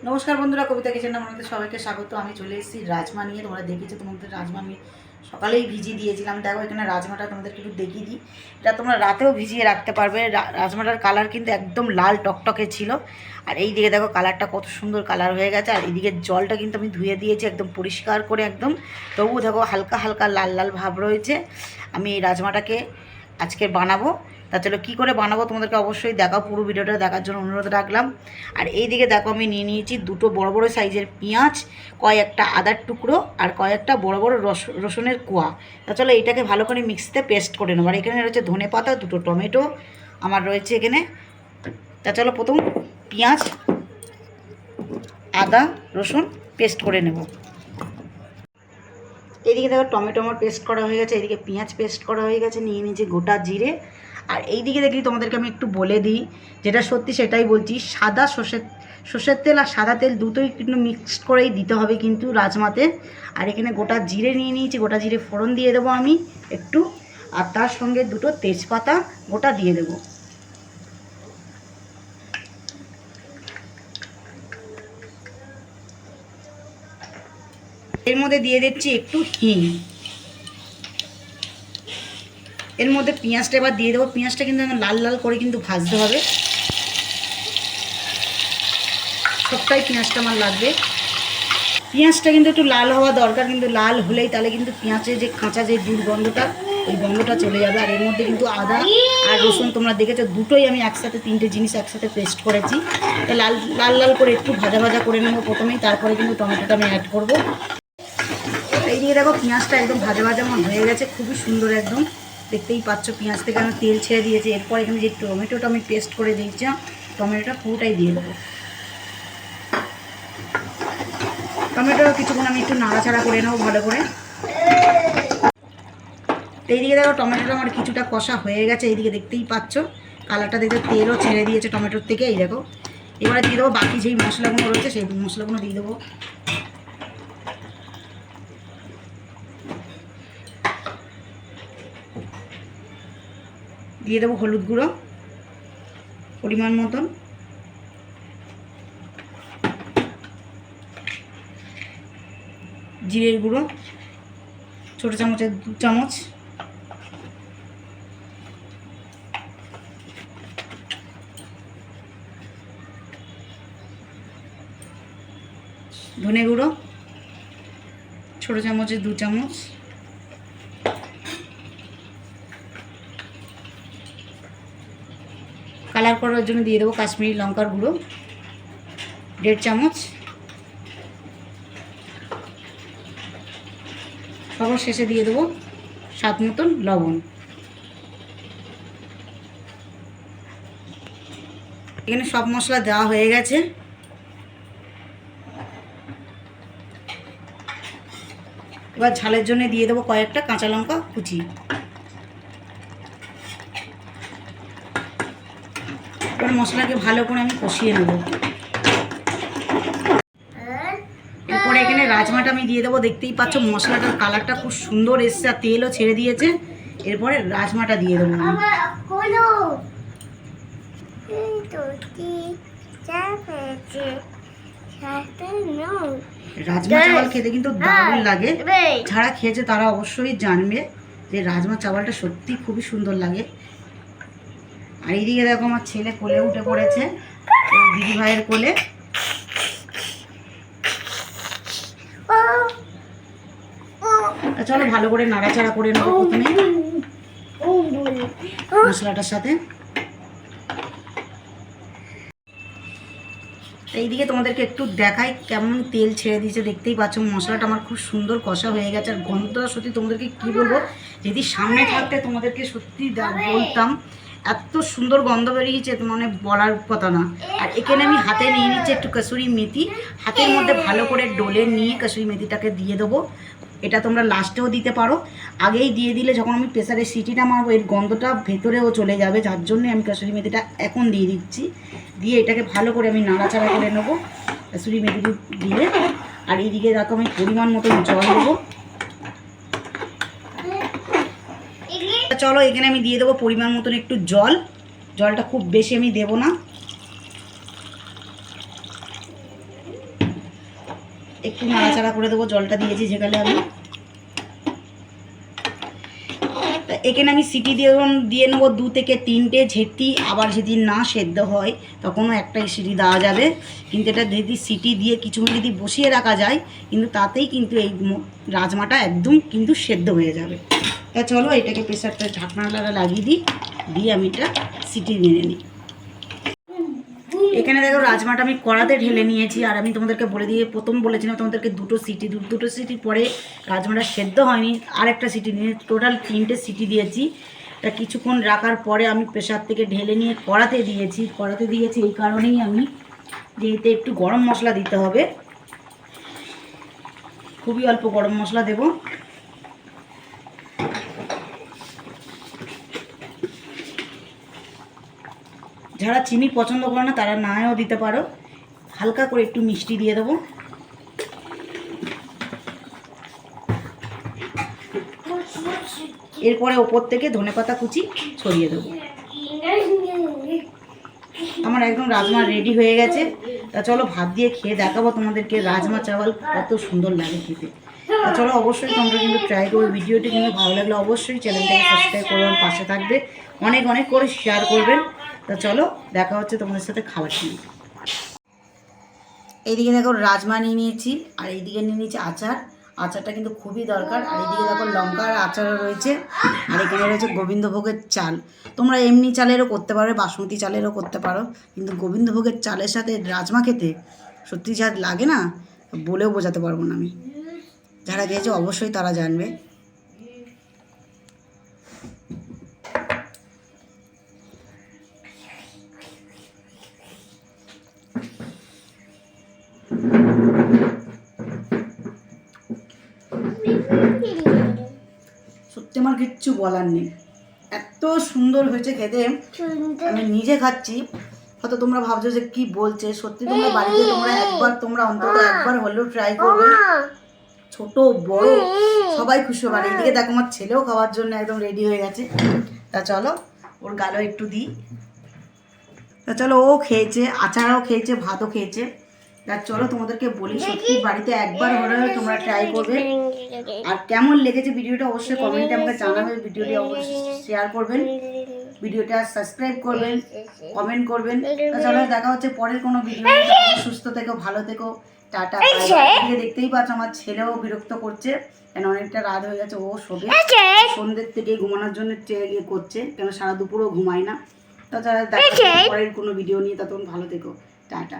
নমস্কার বন্ধুরা, কবিতা কিচেনে আপনাদের সবাইকে স্বাগত। আমি চলে এসেছি রাজমা নিয়ে। তোমরা দেখেছো, তোমাদের রাজমা আমি সকালেই ভিজিয়ে দিয়েছিলাম। দেখো এখানে রাজমাটা তোমাদেরকে একটু দেখিয়ে দিই। এটা তোমরা রাতেও ভিজিয়ে রাখতে পারবে। রাজমাটার কালার কিন্তু একদম লাল টকটকে ছিল। আর এই দিকে দেখো কালারটা কত সুন্দর কালার হয়ে গেছে। আর এইদিকে জলটা কিন্তু আমি ধুয়ে দিয়েছি একদম পরিষ্কার করে একদম। তবুও দেখো হালকা হালকা লাল লাল ভাব রয়েছে। আমি এই রাজমাটাকে আজকে বানাবো। তা চলো কী করে বানাবো তোমাদেরকে অবশ্যই দেখাও, পুরো ভিডিওটা দেখার জন্য অনুরোধ রাখলাম। আর এই দিকে দেখো আমি নিয়ে নিয়েছি দুটো বড় বড় সাইজের পেঁয়াজ, কয়েকটা আদার টুকরো আর কয়েকটা বড় বড় রসুনের কোয়া। তা চলো এইটাকে ভালো করে মিক্সিতে পেস্ট করে নেবো। আর এখানে রয়েছে ধনে পাতা, দুটো টমেটো আমার রয়েছে এখানে। তা চলো প্রথম পেঁয়াজ, আদা, রসুন পেস্ট করে নেব। এইদিকে দেখো টমেটো আমার পেস্ট করা হয়ে গেছে, এইদিকে পেঁয়াজ পেস্ট করা হয়ে গেছে, নিয়ে নিয়েছি গোটা জিরে। আর এইদিকে দেখি তোমাদেরকে আমি একটু বলে দিই, যেটা সত্যি সেটাই বলছি, সাদা সর্ষের তেল আর সাদা তেল দুটোই কিন্তু মিক্সড করেই দিতে হবে কিন্তু রাজমাতে। আর এখানে গোটা জিরে নিয়ে নিয়েছি, গোটা জিরে ফোড়ন দিয়ে দেবো আমি একটু, আর তার সঙ্গে দুটো তেজপাতা গোটা দিয়ে দেবো। এর মধ্যে দিয়ে দিচ্ছি একটু হিং। এর মধ্যে পেঁয়াজটা এবার দিয়ে দেবো। পেঁয়াজটা কিন্তু লাল লাল করে কিন্তু ভাজতে হবে, সবটাই পেঁয়াজটা আমার লাগবে। পেঁয়াজটা কিন্তু একটু লাল হওয়া দরকার, কিন্তু লাল হলেই তাহলে কিন্তু পেঁয়াজের যে কাঁচা যে দুর্গন্ধটা, ওই গন্ধটা চলে যাবে। আর এর মধ্যে কিন্তু আদা আর রসুন তোমরা দেখেছো, দুটোই আমি একসাথে, তিনটে জিনিস একসাথে পেস্ট করেছি। তো লাল লাল লাল করে একটু ভাজা ভাজা করে নেবো প্রথমেই, তারপরে কিন্তু টমেটোটা আমি অ্যাড করবো। এইদিকে দেখো পেঁয়াজটা একদম ভাজা ভাজা আমার হয়ে গেছে, খুবই সুন্দর একদম, দেখতেই পাচ্ছ পেঁয়াজ থেকে আমি তেল ছেড়ে দিয়েছি। এরপর এখানে যে টমেটোটা আমি পেস্ট করে দিয়েছিলাম, টমেটোটা পুরোটাই দিয়ে দেবো। টমেটো কিছুক্ষণ আমি একটু নাড়াচাড়া করে নেবো ভালো করে। এইদিকে দেখো টমেটোটা আমার কিছুটা কষা হয়ে গেছে, এইদিকে দেখতেই পাচ্ছ কালারটা দেখতে, তেলও ছেড়ে দিয়েছে টমেটোর থেকে। এই দেখো এবারে দিয়ে দেবো বাকি যেই মশলাগুলো রয়েছে, সেই মশলাগুলো দিয়ে দেবো। দিয়ে দেবো হলুদ গুঁড়ো পরিমাণ মতন, জিরের গুঁড়ো ছোটো চামচের 2 চামচ, ধনে গুঁড়ো ছোটো চামচের 2 চামচ, কালার করার জন্য দিয়ে দেবো কাশ্মীরি লঙ্কার গুঁড়ো 1.5 চামচ, সবার শেষে দিয়ে দেবো স্বাদ মতন লবণ। এখানে সব মশলা দেওয়া হয়ে গেছে। এবার ঝালের জন্য দিয়ে দেবো কয়েকটা কাঁচা লঙ্কা কুচি। এবার মশলাকে ভালো করে আমি কষিয়ে নেব। এরপরে এখানে রাজমাটা আমি দিয়ে দেবো। দেখতেই পাচ্ছ মশলাটার কালারটা খুব সুন্দর এসছে, আর তেলও ছেড়ে দিয়েছে। এরপরে রাজমাটা দিয়ে দেবো। রাজমা চাওয়াল খেতে কিন্তু দারুণ লাগে, যারা খেয়েছে তারা অবশ্যই জানবে যে রাজমা চাওয়ালটা সত্যি খুবই সুন্দর লাগে। আর এইদিকে দেখো আমার ছেলে কোলে উঠে পড়েছে, দিদি ভাইয়ের কোলে। চলো ভালো করে নাড়াচাড়া করে নেবো প্রথমে মশলাটার সাথে। এইদিকে তোমাদেরকে একটু দেখাই কেমন তেল ছেড়ে দিয়েছে, দেখতেই পাচ্ছ মশলাটা আমার খুব সুন্দর কষা হয়ে গেছে। আর গন্ধটা সত্যি তোমাদেরকে কি বলবো, যদি সামনে থাকতে তোমাদেরকে সত্যি বলতাম, এত সুন্দর গন্ধ বেরিয়েছে মানে বলার কথা না। আর এখানে আমি হাতে নিয়ে নিচ্ছি একটু কসুরি মেথি, হাতের মধ্যে ভালো করে ডলে নিয়ে কসুরি মেথিটাকে দিয়ে দেবো। এটা তোমরা লাস্টেও দিতে পারো, আগেই দিয়ে দিলে যখন আমি প্রেসারে সিটিটা মারবো এর গন্ধটা ভেতরেও চলে যাবে, যার জন্যে আমি কসুরি মেথিটা এখন দিয়ে দিচ্ছি। দিয়ে এটাকে ভালো করে আমি নাড়াচাড়া করে নেবো কসুরি মেথি দিয়ে। আর এইদিকে দেখো আমি পরিমাণ মতন জল দেবো। চলো এখানে আমি দিয়ে দেবো পরিমাণ মতন একটু জল, জলটা খুব বেশি আমি দেবো না। একটু নাড়াচাড়া করে দেবো, জলটা দিয়েছি যেখানে আমি। এখানে আমি সিটি দিয়ে নেবো 2 থেকে 3টে। ঝেঁটি আবার যদি না সেদ্ধ হয় তখনও একটাই সিটি দেওয়া যাবে, কিন্তু এটা যদি সিটি দিয়ে কিছুক্ষণ যদি বসিয়ে রাখা যায় কিন্তু তাতেই কিন্তু এই রাজমাটা একদম কিন্তু সেদ্ধ হয়ে যাবে। তা চলো এটাকে প্রেসারটা ঢাকনাটা লাগিয়ে দিই, দিয়ে আমি এটা সিটি নিয়ে নিই। এখানে দেখো রাজমাটা আমি কড়াতে ঢেলে নিয়েছি, আর আমি তোমাদেরকে বলে দিয়ে প্রথম বলেছিলাম তোমাদেরকে দুটো সিটির পরে রাজমাটা সেদ্ধ হয়নি, আর একটা সিটি নিয়ে টোটাল 3টে সিটি দিয়েছি। তা কিছুক্ষণ রাখার পরে আমি প্রেসার থেকে ঢেলে নিয়ে কড়াতে দিয়েছি এই কারণেই আমি যে এতে একটু গরম মশলা দিতে হবে, খুবই অল্প গরম মশলা দেব। যারা চিনি পছন্দ করে না তারা নাও দিতে পারো, হালকা করে একটু মিষ্টি দিয়ে দেবো। এরপরে ওপর থেকে ধনেপাতা কুচি ছড়িয়ে দেবো। আমার একদম রাজমা রেডি হয়ে গেছে। তা চলো ভাত দিয়ে খেয়ে দেখাবো তোমাদেরকে রাজমা চাওয়াল কত সুন্দর লাগে খেতে। তা চলো অবশ্যই তোমরা কিন্তু ট্রাই করবে। ভিডিওটি কিন্তু ভালো লাগলে অবশ্যই চ্যানেলটাকে সাবস্ক্রাইব করবেন, পাশে থাকবে, অনেক অনেক করে শেয়ার করবেন। তা চলো দেখা হচ্ছে তোমাদের সাথে খাবার নিয়ে। এইদিকে দেখো রাজমা নিয়ে নিয়েছি, আর এইদিকে নিয়ে নিয়েছি আচার। আচারটা কিন্তু খুবই দরকার। আর এইদিকে দেখো লঙ্কা আর আচারও রয়েছে, আর এখানে রয়েছে গোবিন্দভোগের চাল। তোমরা এমনি চালেরও করতে পারো, বাসমতি চালেরও করতে পারো, কিন্তু গোবিন্দভোগের চালের সাথে রাজমা খেতে সত্যি যা লাগে না, বলেও বোঝাতে পারবো না আমি। যারা খেয়েছে অবশ্যই তারা জানবে। সত্যি আমার কিচ্ছু বলার নেই, এত সুন্দর হয়েছে খেতে। আমি নিজে খাচ্ছি, হয়তো তোমরা ভাবছো যে কি বলছে, সত্যি তোমরা বাড়িতে তোমরা অন্তত একবার হলেও ট্রাই করবে। ছোট বড় সবাই খুশি হবে। এদিকে দেখো আমার ছেলেও খাওয়ার জন্য একদম রেডি হয়ে গেছে। তা চলো ওর গালও একটু দিই। তা চলো ও খেয়েছে, আচারও খেয়েছে, ভাতও খেয়েছে। তা চলো তোমাদেরকে বলি, সত্যি বাড়িতে একবার হলেও তোমরা ট্রাই করবে। আর কেমন লেগেছে ভিডিওটা অবশ্যই কমেন্টে আমাকে জানাবে। ভিডিওটি অবশ্যই শেয়ার করবেন, ভিডিওটা সাবস্ক্রাইব করবেন, কমেন্ট করবেন। তা চলো দেখা হচ্ছে পরের কোনো ভিডিও। সুস্থ থেকো, ভালো থেকো, টাটা। দেখতেই পাচ্ছ আমার ছেলেও বিরক্ত করছে, কেন অনেকটা রাত হয়ে গেছে, ও শোবে সন্ধ্যের থেকে ঘুমানোর জন্য ইয়ে করছে, কেন সারা দুপুরও ঘুমায় না। তাছাড়া দেখা পরের কোনো ভিডিও নিয়ে, ততক্ষণ ভালো থেকো, টাটা।